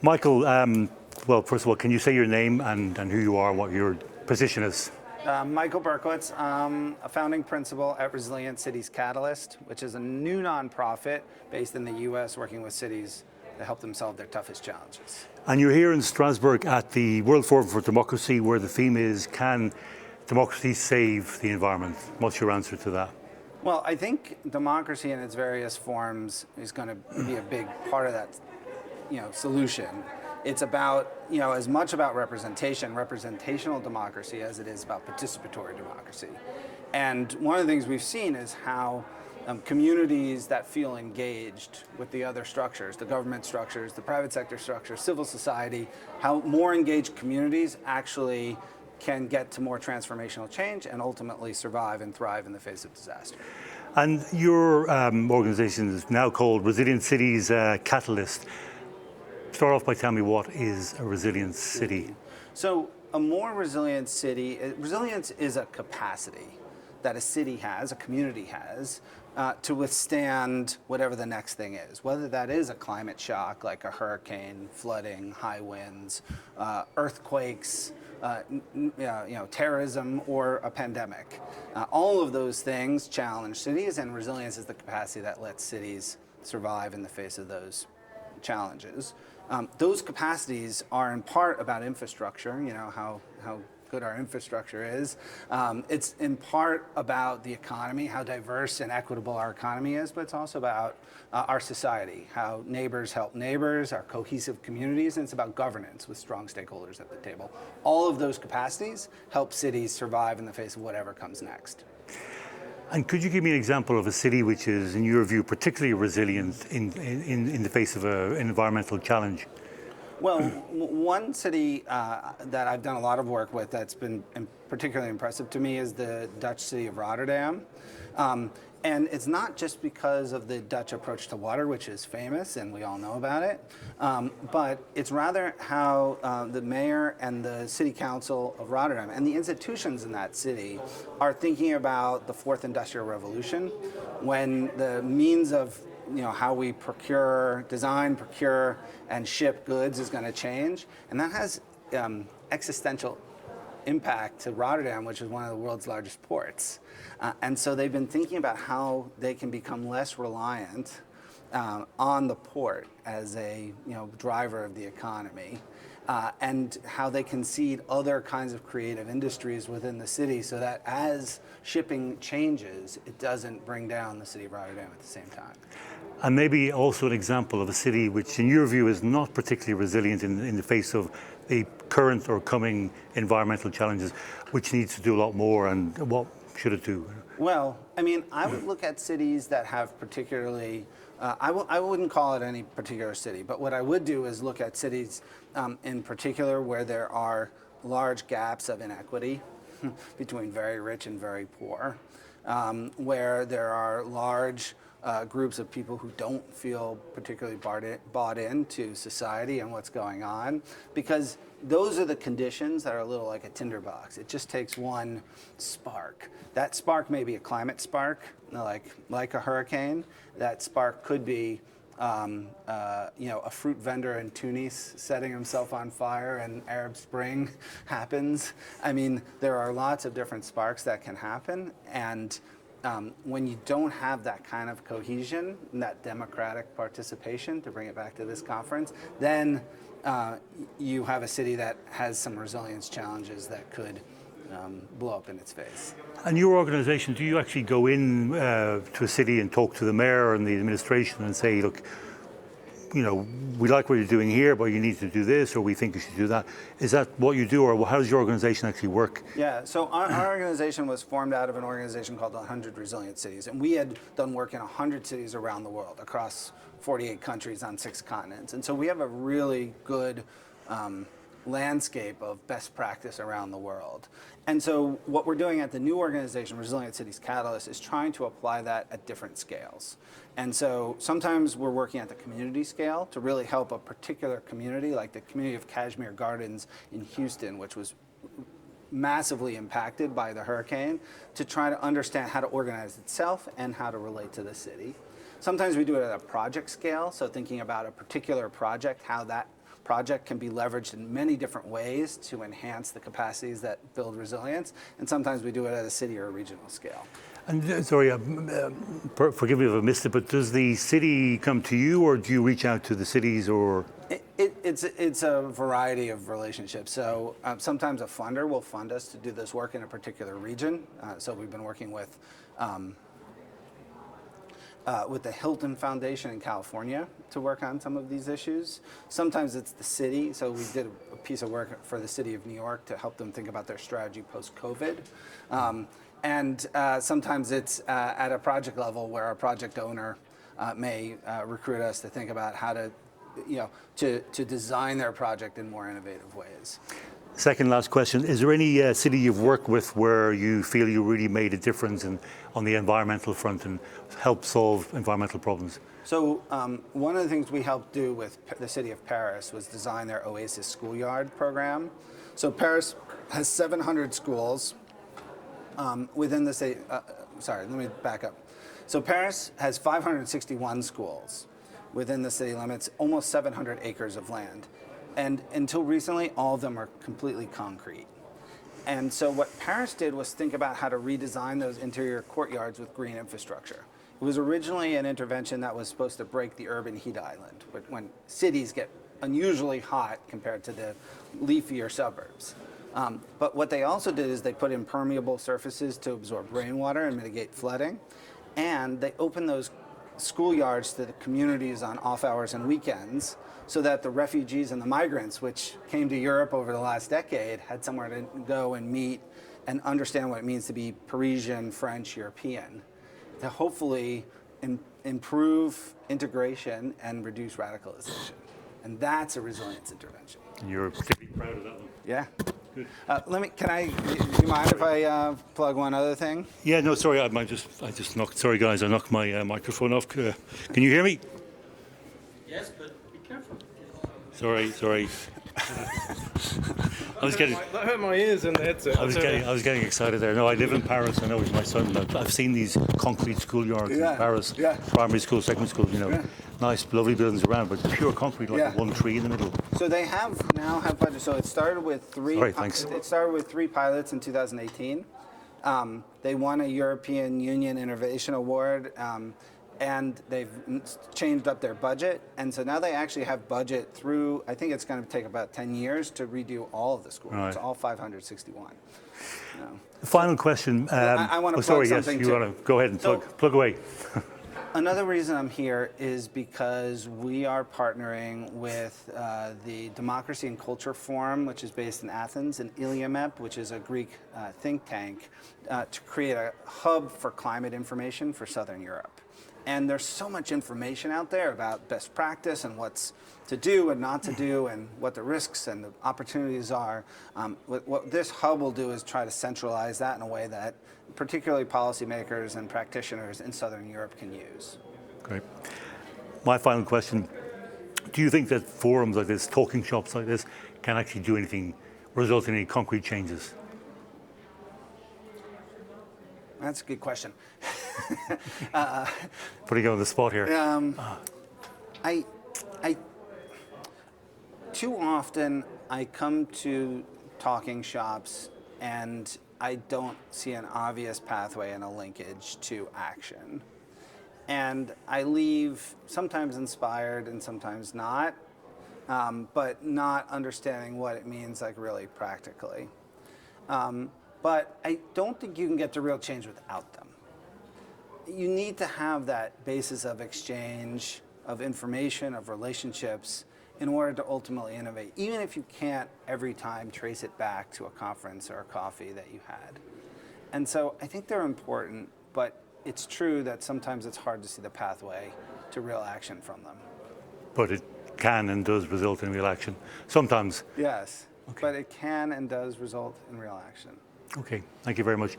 Michael, well, first of all, can you say your name and who you are, what your position is? Michael BERKOWITZ, a founding principal at Resilient Cities Catalyst, which is a new nonprofit based in the US working with cities to help them solve their toughest challenges. And you're here in Strasbourg at the World Forum for Democracy, where the theme is, can democracy save the environment? What's your answer to that? Well, I think democracy in its various forms is going to be a big part of that, solution. It's about, as much about representational democracy, as it is about participatory democracy. And one of the things we've seen is how communities that feel engaged with the other structures, the government structures, the private sector structures, civil society, how more engaged communities actually can get to more transformational change and ultimately survive and thrive in the face of disaster. And your organization is now called Resilient Cities Catalyst. Start off by telling me, what is a resilient city? So a more resilient city, resilience is a capacity that a city has, a community has, to withstand whatever the next thing is, whether that is a climate shock like a hurricane, flooding, high winds, earthquakes, terrorism, or a pandemic. All of those things challenge cities, and resilience is the capacity that lets cities survive in the face of those challenges. Those capacities are in part about infrastructure, how good our infrastructure is. It's in part about the economy, how diverse and equitable our economy is, but it's also about our society, how neighbors help neighbors, our cohesive communities, and it's about governance with strong stakeholders at the table. All of those capacities help cities survive in the face of whatever comes next. And could you give me an example of a city which is, in your view, particularly resilient in the face of an environmental challenge? Well, one city that I've done a lot of work with that's been particularly impressive to me is the Dutch city of Rotterdam. And it's not just because of the Dutch approach to water, which is famous and we all know about it, but it's rather how the mayor and the city council of Rotterdam and the institutions in that city are thinking about the fourth industrial revolution, when the means of how we design, procure, and ship goods is going to change. And that has existential impact to Rotterdam, which is one of the world's largest ports. And so they've been thinking about how they can become less reliant on the port as a driver of the economy, and how they can seed other kinds of creative industries within the city so that as shipping changes, it doesn't bring down the city of Rotterdam at the same time. And maybe also an example of a city which, in your view, is not particularly resilient in the face of the current or coming environmental challenges, which needs to do a lot more, and what should it do? Well, I would look at cities that have particularly, I wouldn't call it any particular city, but what I would do is look at cities in particular where there are large gaps of inequity between very rich and very poor, where there are large groups of people who don't feel particularly bought into society and what's going on, because those are the conditions that are a little like a tinderbox. It just takes one spark. That spark may be a climate spark, like a hurricane. That spark could be a fruit vendor in Tunis setting himself on fire and Arab Spring happens. There are lots of different sparks that can happen, and when you don't have that kind of cohesion and that democratic participation, to bring it back to this conference, then you have a city that has some resilience challenges that could blow up in its face. And your organization, do you actually go in to a city and talk to the mayor and the administration and say, look, we like what you're doing here, but you need to do this, or we think you should do that? Is that what you do, or how does your organization actually work? Yeah, so our organization was formed out of an organization called 100 Resilient Cities, and we had done work in 100 cities around the world, across 48 countries on 6 continents. And so we have a really good landscape of best practice around the world. And so what we're doing at the new organization, Resilient Cities Catalyst, is trying to apply that at different scales. And so sometimes we're working at the community scale to really help a particular community, like the community of Kashmir Gardens in Houston, which was massively impacted by the hurricane, to try to understand how to organize itself and how to relate to the city. Sometimes we do it at a project scale, so thinking about a particular project, how that project can be leveraged in many different ways to enhance the capacities that build resilience. And sometimes we do it at a city or a regional scale. And sorry, forgive me if I missed it, but does the city come to you, or do you reach out to the cities, or? It's a variety of relationships. So sometimes a funder will fund us to do this work in a particular region. So we've been working with the Hilton Foundation in California to work on some of these issues. Sometimes it's the city. So we did a piece of work for the city of New York to help them think about their strategy post-COVID. And sometimes it's at a project level where our project owner may recruit us to think about how to, to design their project in more innovative ways. Second last question, is there any city you've worked with where you feel you really made a difference on the environmental front and helped solve environmental problems? So one of the things we helped do with the city of Paris was design their Oasis Schoolyard program. So Paris has 700 schools within the city. Sorry, let me back up. So Paris has 561 schools within the city limits, almost 700 acres of land. And until recently, all of them are completely concrete. And so what Paris did was think about how to redesign those interior courtyards with green infrastructure. It was originally an intervention that was supposed to break the urban heat island, when cities get unusually hot compared to the leafier suburbs. But what they also did is they put impermeable surfaces to absorb rainwater and mitigate flooding. And they opened those schoolyards to the communities on off hours and weekends so that the refugees and the migrants, which came to Europe over the last decade, had somewhere to go and meet and understand what it means to be Parisian, French, European, to hopefully improve integration and reduce radicalization. And that's a resilience intervention. And you're particularly proud of that one. Yeah. Good. Do you mind if I plug one other thing? Yeah, no, sorry, I just knocked. Sorry, guys, I knocked my microphone off. Can you hear me? Yes, but be careful. Sorry. I was getting. That hurt my ears in the headset. I was getting excited there. No, I live in Paris. I know it's my son. I've seen these concrete schoolyards in Paris. Yeah. Primary school, secondary school. Nice, lovely buildings around, but pure concrete, like one tree in the middle. So they now have budget. So it started with three. Sorry, thanks. It started with 3 pilots in 2018. They won a European Union Innovation Award. And they've changed up their budget. And so now they actually have budget through, I think it's going to take about 10 years to redo all of the schools, right. all 561. Final question. I want to plug sorry, something yes, you want to go ahead and plug away. Another reason I'm here is because we are partnering with the Democracy and Culture Forum, which is based in Athens, and Iliamep, which is a Greek think tank, to create a hub for climate information for Southern Europe. And there's so much information out there about best practice and what's to do and not to do and what the risks and the opportunities are. What this hub will do is try to centralize that in a way that particularly policymakers and practitioners in Southern Europe can use. Great. My final question, do you think that forums like this, talking shops like this, can actually do anything, result in any concrete changes? That's a good question. Putting you on the spot here. I too often I come to talking shops and I don't see an obvious pathway and a linkage to action. And I leave sometimes inspired and sometimes not, but not understanding what it means like really practically. But I don't think you can get to real change without them. You need to have that basis of exchange, of information, of relationships in order to ultimately innovate, even if you can't every time trace it back to a conference or a coffee that you had. And so I think they're important, but it's true that sometimes it's hard to see the pathway to real action from them. But it can and does result in real action. Sometimes. Yes, okay. But it can and does result in real action. Okay, thank you very much.